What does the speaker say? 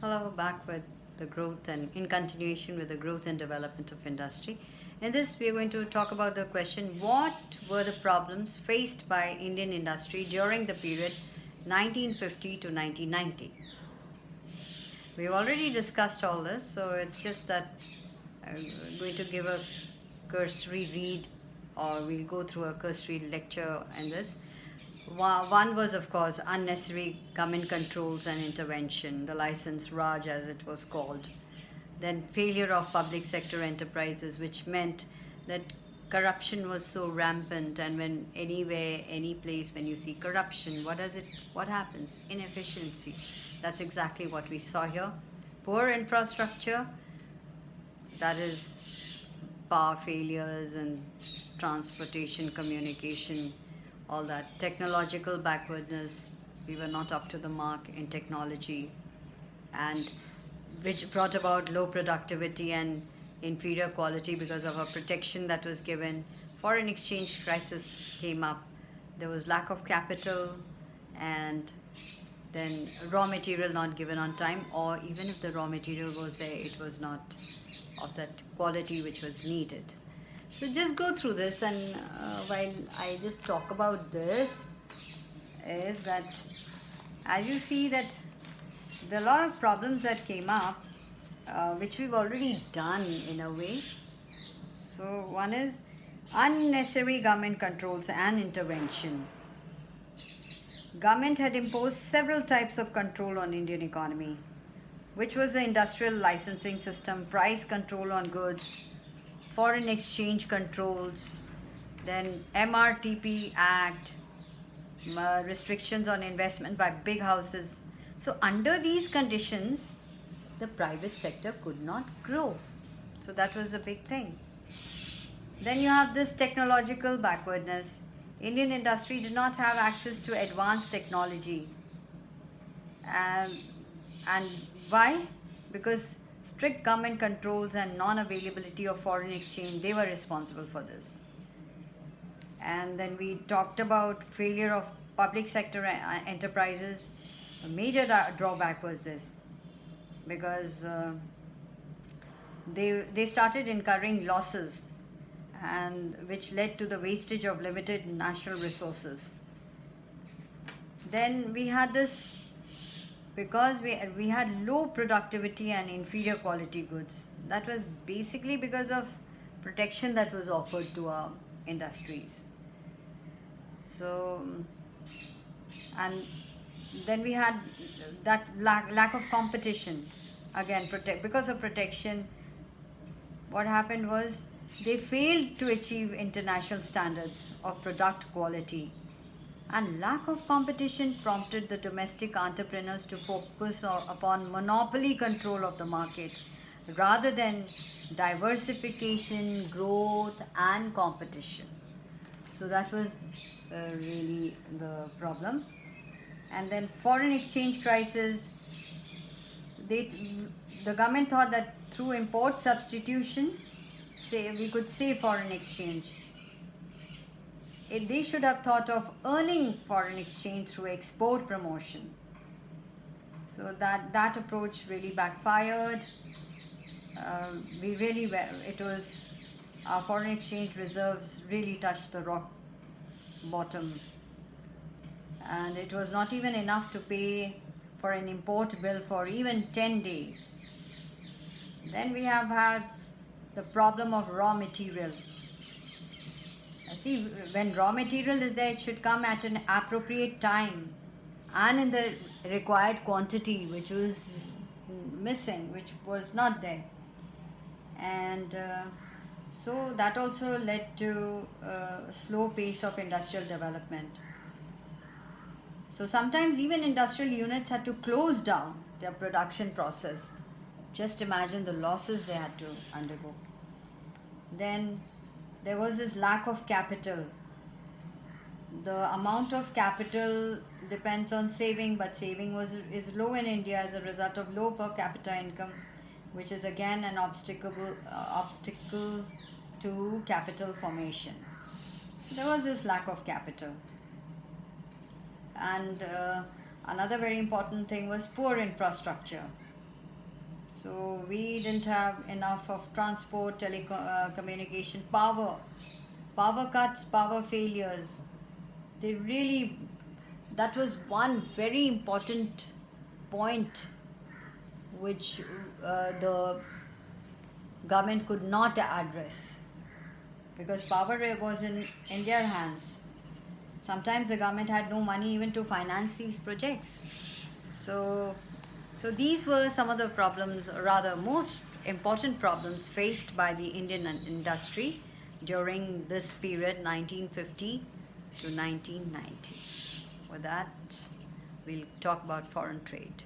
Hello, back with the growth and in continuation with the growth and development of industry. In this, we are going to talk about the question what were the problems faced by Indian industry during the period 1950 to 1990? We've already discussed all this, so it's just that I'm going to give a cursory read or we'll go through a cursory lecture in this. One was, of course, unnecessary government controls and intervention, the license Raj as it was called. Then, failure of public sector enterprises, which meant that corruption was so rampant, and when anywhere, any place, when you see corruption, what happens? Inefficiency. That's exactly what we saw here. Poor infrastructure, that is power failures and transportation, communication, all that. Technological backwardness, we were not up to the mark in technology, and which brought about low productivity and inferior quality because of a protection that was given. Foreign exchange crisis came up. There was lack of capital, and then raw material not given on time, or even if the raw material was there, it was not of that quality which was needed. So just go through this, and while I just talk about this, is that as you see that there are a lot of problems that came up, which we've already done in a way. So one is unnecessary government controls and intervention. Government had imposed several types of control on Indian economy, which was the industrial licensing system, price control on goods, foreign exchange controls, then MRTP Act, restrictions on investment by big houses. So under these conditions, the private sector could not grow. So that was a big thing. Then you have this technological backwardness. Indian industry did not have access to advanced technology. And why? Because strict government controls and non-availability of foreign exchange, they were responsible for this. And then we talked about failure of public sector enterprises. A major drawback was this, because they started incurring losses, and which led to the wastage of limited national resources. Then we had this, because we had low productivity and inferior quality goods. That was basically because of protection that was offered to our industries. So, and then we had that lack of competition. Again, because of protection, what happened was they failed to achieve international standards of product quality, and lack of competition prompted the domestic entrepreneurs to focus upon monopoly control of the market rather than diversification, growth, and competition. So that was really the problem. And then foreign exchange crisis, the government thought that through import substitution, say we could save foreign exchange. They should have thought of earning foreign exchange through export promotion. So that approach really backfired. It was, our foreign exchange reserves really touched the rock bottom, and it was not even enough to pay for an import bill for even 10 days. Then we have had the problem of raw material. See, when raw material is there, it should come at an appropriate time and in the required quantity, which was missing, which was not there. And so that also led to a slow pace of industrial development. So sometimes even industrial units had to close down their production process. Just imagine the losses they had to undergo. Then there was this lack of capital. The amount of capital depends on saving, but saving is low in India as a result of low per capita income, which is again an obstacle to capital formation. So there was this lack of capital. And another very important thing was poor infrastructure. So we didn't have enough of transport, telecommunication, power cuts, power failures. They really, that was one very important point which the government could not address, because power was in their hands. Sometimes the government had no money even to finance these projects. So, so these were some of the problems, or rather, most important problems faced by the Indian industry during this period, 1950 to 1990. With that, we'll talk about foreign trade.